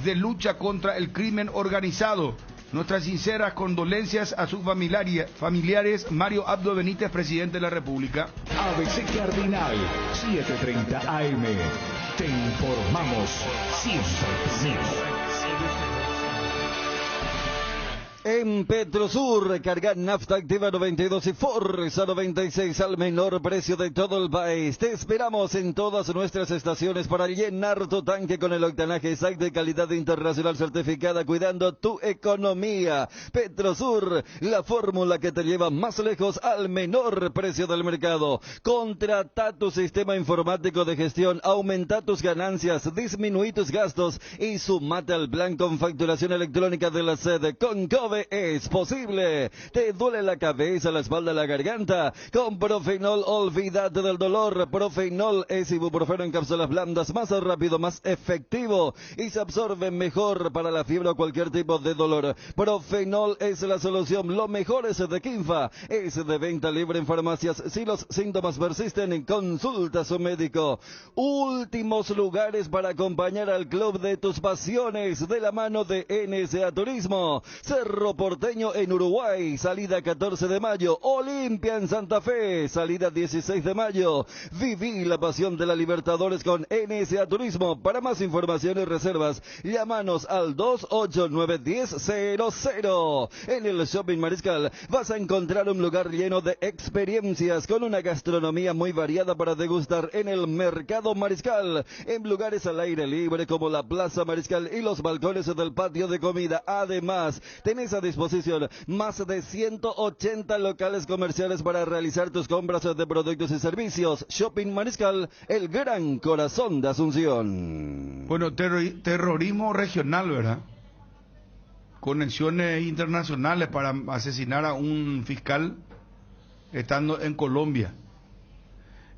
de lucha contra el crimen organizado. Nuestras sinceras condolencias a sus familiares. Mario Abdo Benítez, presidente de la República. ABC Cardinal, 7:30 AM. Te informamos siempre. En Petrosur, carga nafta activa 92 y Forza 96 al menor precio de todo el país. Te esperamos en todas nuestras estaciones para llenar tu tanque con el octanaje exacto de calidad internacional certificada, cuidando tu economía. Petrosur, la fórmula que te lleva más lejos al menor precio del mercado. Contrata tu sistema informático de gestión, aumenta tus ganancias, disminuí tus gastos y sumate al plan con facturación electrónica de la sede. Con Kobe es posible. ¿Te duele la cabeza, la espalda, la garganta? Con Profenol, olvídate del dolor. Profenol es ibuprofeno en cápsulas blandas, más rápido, más efectivo y se absorbe mejor para la fiebre o cualquier tipo de dolor. Profenol es la solución. Lo mejor es de Kinfa. Es de venta libre en farmacias. Si los síntomas persisten, consulta a su médico. Últimos lugares para acompañar al club de tus pasiones de la mano de NSA Turismo. Cerro Porteño en Uruguay, salida 14 de mayo. Olimpia en Santa Fe, salida 16 de mayo. Viví la pasión de la Libertadores con NSA Turismo. Para más información y reservas, llámanos al 289-1000. En el Shopping Mariscal vas a encontrar un lugar lleno de experiencias con una gastronomía muy variada para degustar en el Mercado Mariscal, en lugares al aire libre como la Plaza Mariscal y los balcones del patio de comida. Además, tenés a disposición más de 180 locales comerciales para realizar tus compras de productos y servicios. Shopping Mariscal, el gran corazón de Asunción. Bueno, terrorismo regional, ¿verdad? Conexiones internacionales para asesinar a un fiscal estando en Colombia.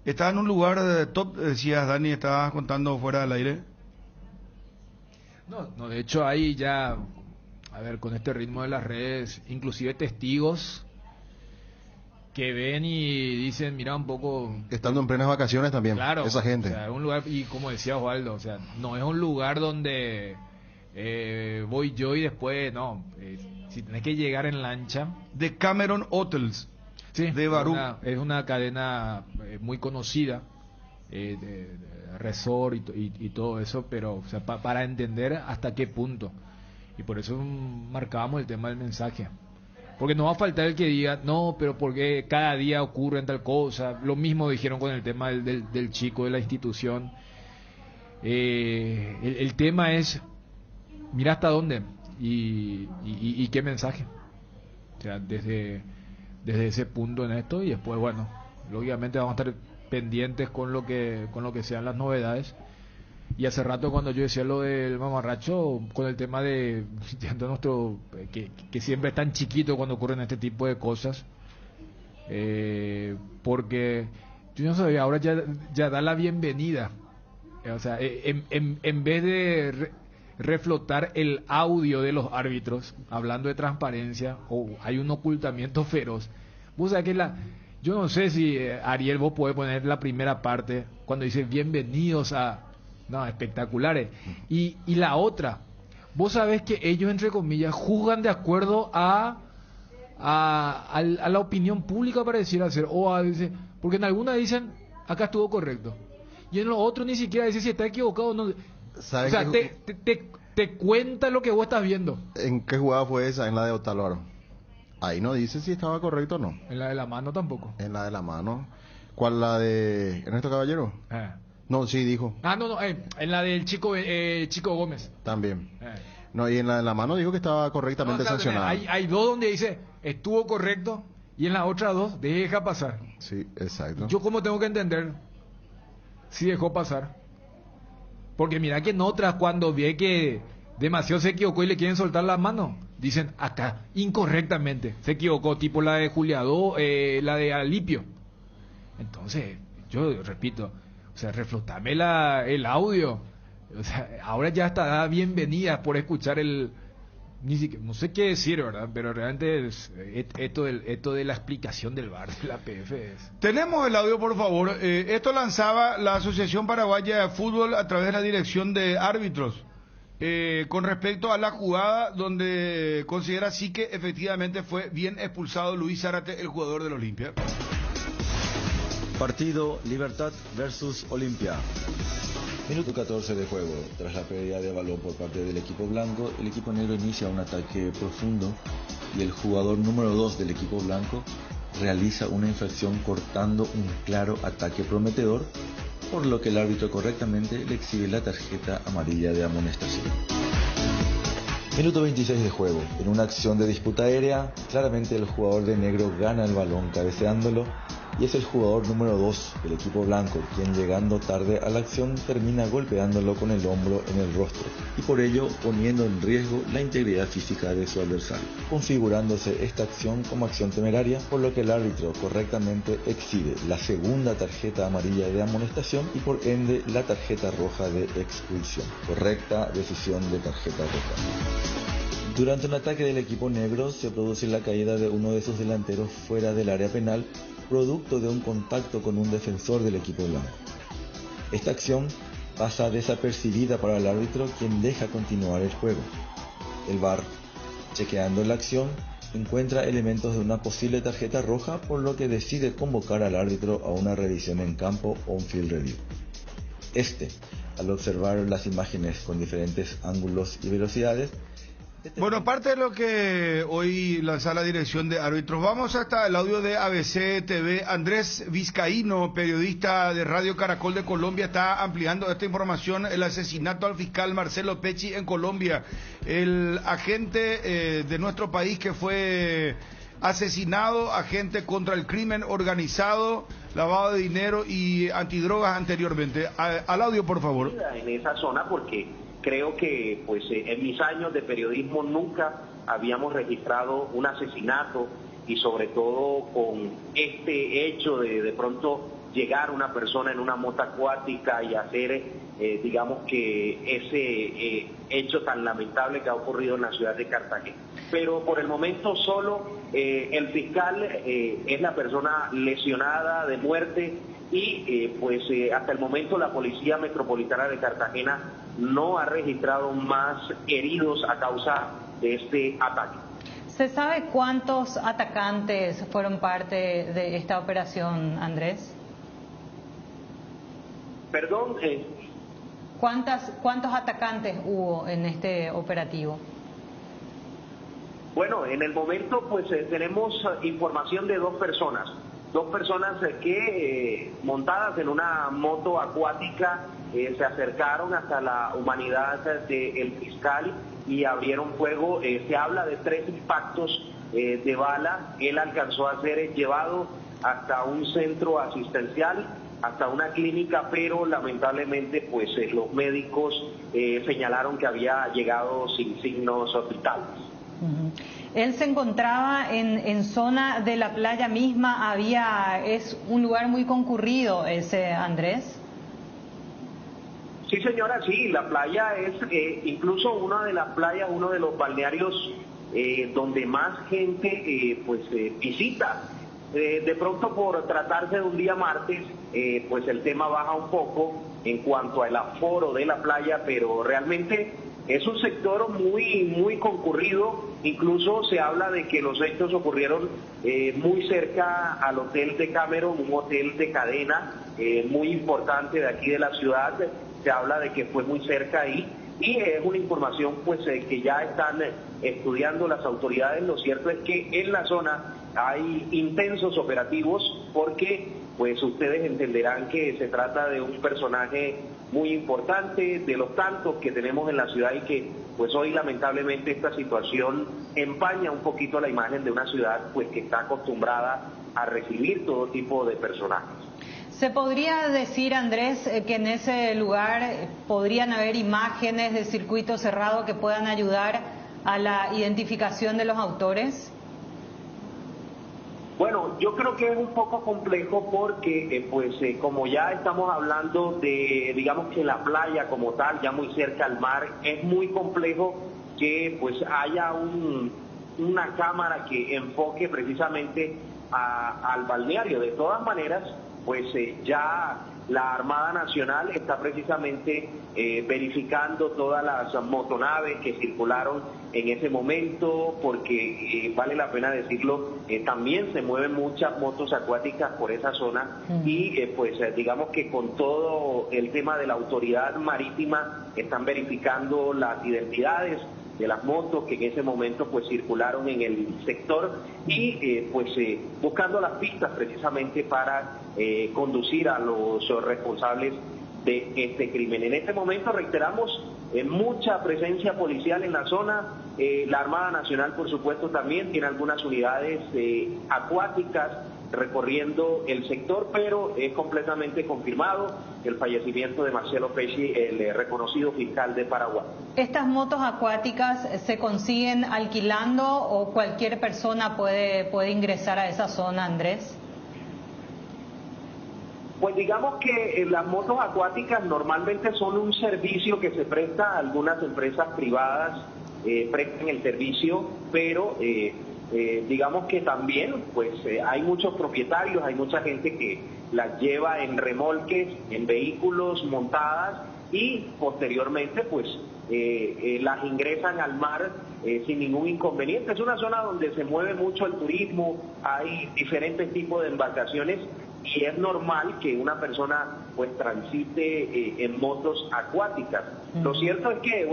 Estaba en un lugar de top, decías, Dani, estabas contando fuera del aire. No, de hecho hay ya, a ver, con este ritmo de las redes, inclusive testigos que ven y dicen, mira un poco... Estando en plenas vacaciones también, claro, esa gente. O sea, un lugar, y como decía Osvaldo, o sea, no es un lugar donde voy yo y después, no, si tenés que llegar en lancha... De Cameron Hotels, sí, de Barú. Es una cadena muy conocida, de resort y todo eso, pero o sea, para entender hasta qué punto. Y por eso marcábamos el tema del mensaje. Porque no va a faltar el que diga, no, pero porque cada día ocurre tal cosa. Lo mismo dijeron con el tema del chico de la institución. El tema es, mira hasta dónde y qué mensaje. O sea, desde ese punto en esto, y después, bueno, lógicamente vamos a estar pendientes con lo que sean las novedades. Y hace rato cuando yo decía lo del mamarracho, con el tema de nuestro que siempre es tan chiquito cuando ocurren este tipo de cosas, porque yo no sabía, ahora ya da la bienvenida, o sea, en vez de reflotar el audio de los árbitros hablando de transparencia, hay un ocultamiento feroz. Vos sabés que yo no sé si Ariel, vos podés poner la primera parte cuando dice bienvenidos a... No, espectaculares. Y la otra, vos sabés que ellos, entre comillas, juzgan de acuerdo a la opinión pública, para decir hacer, porque en algunas dicen, acá estuvo correcto, y en los otros ni siquiera dicen si está equivocado o no. O sea, te cuenta lo que vos estás viendo. ¿En qué jugada fue esa? En la de Otálvaro. Ahí no dice si estaba correcto o no. En la de la mano tampoco. En la de la mano. ¿Cuál, la de Ernesto Caballero? No, sí, dijo. En la del Chico Gómez. También. No, y en la de la mano dijo que estaba correctamente sancionado. Hay dos donde dice, estuvo correcto, y en las otras dos, deja pasar. Sí, exacto. ¿Yo cómo tengo que entender si dejó pasar? Porque mira que en otras, cuando ve que demasiado se equivocó y le quieren soltar la mano, dicen acá, incorrectamente, se equivocó, tipo la de Juliado, la de Alipio. Entonces, yo repito, o sea, reflotame el audio. O sea, ahora ya está dada bienvenida por escuchar ni siquiera, no sé qué decir, ¿verdad? Pero realmente esto de la explicación del VAR de la PF es... Tenemos el audio, por favor. Esto lanzaba la Asociación Paraguaya de Fútbol a través de la Dirección de Árbitros con respecto a la jugada donde considera sí que efectivamente fue bien expulsado Luis Zárate, el jugador del Olimpia. Partido Libertad versus Olimpia. Minuto 14 de juego. Tras la pérdida de balón por parte del equipo blanco, el equipo negro inicia un ataque profundo y el jugador número 2 del equipo blanco realiza una infracción cortando un claro ataque prometedor, por lo que el árbitro correctamente le exhibe la tarjeta amarilla de amonestación. Minuto 26 de juego. En una acción de disputa aérea, claramente el jugador de negro gana el balón cabeceándolo y es el jugador número 2 del equipo blanco quien, llegando tarde a la acción, termina golpeándolo con el hombro en el rostro y por ello poniendo en riesgo la integridad física de su adversario, configurándose esta acción como acción temeraria, por lo que el árbitro correctamente exhibe la segunda tarjeta amarilla de amonestación y por ende la tarjeta roja de expulsión. Correcta decisión de tarjeta roja. Durante un ataque del equipo negro se produce la caída de uno de sus delanteros fuera del área penal, producto de un contacto con un defensor del equipo blanco. Esta acción pasa desapercibida para el árbitro, quien deja continuar el juego. El VAR, chequeando la acción, encuentra elementos de una posible tarjeta roja, por lo que decide convocar al árbitro a una revisión en campo o un field review. Al observar las imágenes con diferentes ángulos y velocidades, bueno, parte de lo que hoy lanza la Dirección de Árbitros, vamos hasta el audio de ABC TV. Andrés Vizcaíno, periodista de Radio Caracol de Colombia, está ampliando esta información: el asesinato al fiscal Marcelo Pecci en Colombia, el agente de nuestro país que fue asesinado, agente contra el crimen organizado, lavado de dinero y antidrogas anteriormente. Al audio, por favor. En esa zona, porque creo que pues en mis años de periodismo nunca habíamos registrado un asesinato, y sobre todo con este hecho de pronto llegar una persona en una moto acuática y hacer digamos que ese hecho tan lamentable que ha ocurrido en la ciudad de Cartagena. Pero por el momento solo el fiscal es la persona lesionada de muerte y pues hasta el momento la Policía Metropolitana de Cartagena no ha registrado más heridos a causa de este ataque. ¿Se sabe cuántos atacantes fueron parte de esta operación, Andrés? Perdón. ¿Cuántos atacantes hubo en este operativo? Bueno, en el momento pues tenemos información de dos personas que montadas en una moto acuática se acercaron hasta la humanidad del fiscal y abrieron fuego. Se habla de 3 impactos de bala. Él alcanzó a ser llevado hasta un centro asistencial, hasta una clínica, pero lamentablemente pues los médicos señalaron que había llegado sin signos vitales. Él se encontraba en zona de la playa misma, es un lugar muy concurrido ese, Andrés. Sí, señora, sí, la playa es incluso una de las playas, uno de los balnearios donde más gente visita. De pronto, por tratarse de un día martes, pues el tema baja un poco en cuanto al aforo de la playa, pero realmente es un sector muy concurrido. Incluso se habla de que los hechos ocurrieron muy cerca al Hotel de Cameron, un hotel de cadena muy importante de aquí de la ciudad. Se habla de que fue muy cerca ahí y es una información pues que ya están estudiando las autoridades. Lo cierto es que en la zona hay intensos operativos porque pues ustedes entenderán que se trata de un personaje muy importante, de los tantos que tenemos en la ciudad, y que pues hoy lamentablemente esta situación empaña un poquito la imagen de una ciudad pues que está acostumbrada a recibir todo tipo de personajes. ¿Se podría decir, Andrés, que en ese lugar podrían haber imágenes de circuito cerrado que puedan ayudar a la identificación de los autores? Bueno, yo creo que es un poco complejo porque, como ya estamos hablando de, digamos que la playa como tal, ya muy cerca al mar, es muy complejo que pues haya una cámara que enfoque precisamente al balneario. De todas maneras, pues ya la Armada Nacional está precisamente verificando todas las motonaves que circularon en ese momento, porque vale la pena decirlo, también se mueven muchas motos acuáticas por esa zona y digamos que con todo el tema de la autoridad marítima están verificando las identidades de las motos que en ese momento pues circularon en el sector y buscando las pistas precisamente para conducir a los responsables de este crimen. En este momento reiteramos mucha presencia policial en la zona. La Armada Nacional, por supuesto, también tiene algunas unidades acuáticas recorriendo el sector, pero es completamente confirmado el fallecimiento de Marcelo Pesci, el reconocido fiscal de Paraguay. ¿Estas motos acuáticas se consiguen alquilando o cualquier persona puede ingresar a esa zona, Andrés? Pues digamos que las motos acuáticas normalmente son un servicio que se presta a algunas empresas privadas, prestan el servicio, pero digamos que también hay muchos propietarios, hay mucha gente que las lleva en remolques, en vehículos montadas y posteriormente las ingresan al mar sin ningún inconveniente. Es una zona donde se mueve mucho el turismo, hay diferentes tipos de embarcaciones y es normal que una persona transite en motos acuáticas. Lo cierto es que,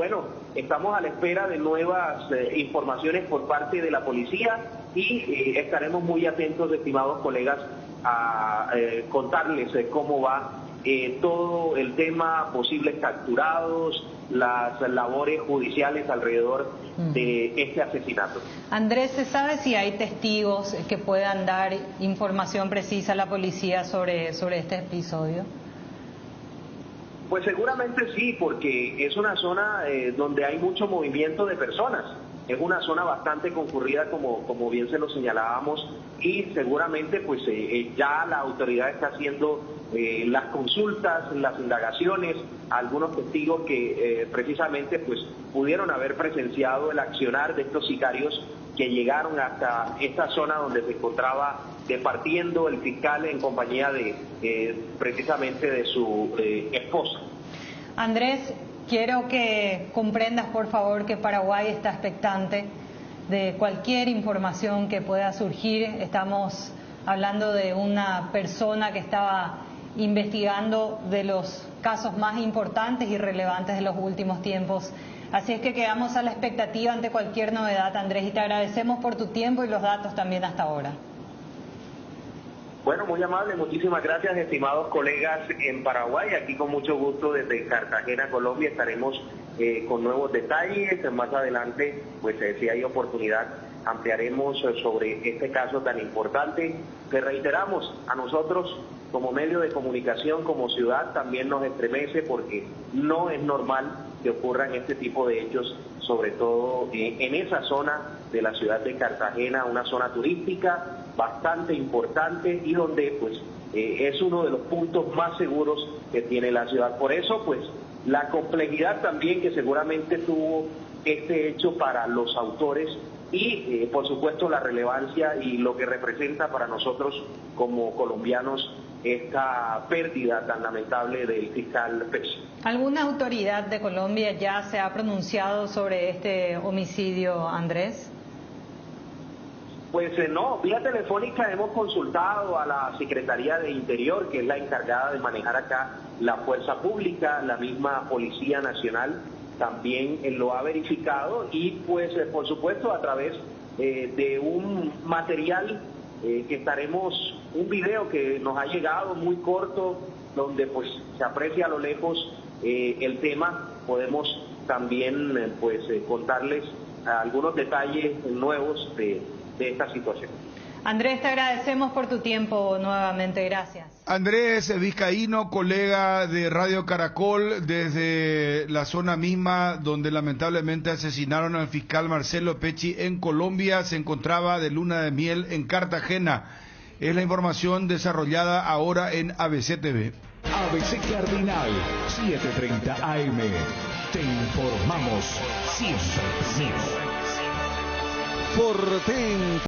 estamos a la espera de nuevas informaciones por parte de la policía y estaremos muy atentos, estimados colegas, a contarles cómo va todo el tema, posibles capturados, las labores judiciales alrededor de este asesinato. Andrés, ¿se sabe si hay testigos que puedan dar información precisa a la policía sobre este episodio? Pues seguramente sí, porque es una zona donde hay mucho movimiento de personas. Es una zona bastante concurrida, como bien se lo señalábamos, y seguramente ya la autoridad está haciendo las consultas, las indagaciones, algunos testigos que precisamente pudieron haber presenciado el accionar de estos sicarios que llegaron hasta esta zona donde se encontraba departiendo el fiscal en compañía de precisamente de su esposa. Andrés, quiero que comprendas, por favor, que Paraguay está expectante de cualquier información que pueda surgir. Estamos hablando de una persona que estaba investigando de los casos más importantes y relevantes de los últimos tiempos. Así es que quedamos a la expectativa ante cualquier novedad, Andrés, y te agradecemos por tu tiempo y los datos también hasta ahora. Bueno, muy amable, muchísimas gracias, estimados colegas en Paraguay. Aquí con mucho gusto desde Cartagena, Colombia, estaremos con nuevos detalles. Más adelante, si hay oportunidad, ampliaremos sobre este caso tan importante que, reiteramos, a nosotros como medio de comunicación, como ciudad, también nos estremece porque no es normal que ocurran este tipo de hechos, sobre todo en esa zona de la ciudad de Cartagena, una zona turística bastante importante y donde es uno de los puntos más seguros que tiene la ciudad. Por eso la complejidad también que seguramente tuvo este hecho para los autores y por supuesto la relevancia y lo que representa para nosotros como colombianos esta pérdida tan lamentable del fiscal Pesci. ¿Alguna autoridad de Colombia ya se ha pronunciado sobre este homicidio, Andrés? No, vía telefónica hemos consultado a la Secretaría de Interior, que es la encargada de manejar acá la fuerza pública, la misma Policía Nacional también lo ha verificado y por supuesto a través de un material que estaremos, un video que nos ha llegado muy corto, donde se aprecia a lo lejos el tema, podemos también contarles algunos detalles nuevos de esta situación. Andrés, te agradecemos por tu tiempo nuevamente, gracias. Andrés Vizcaíno, colega de Radio Caracol, desde la zona misma donde lamentablemente asesinaron al fiscal Marcelo Pecci en Colombia, se encontraba de luna de miel en Cartagena. Es la información desarrollada ahora en ABC TV. ABC Cardinal, 7:30 AM. Te informamos siempre primero. Por ti.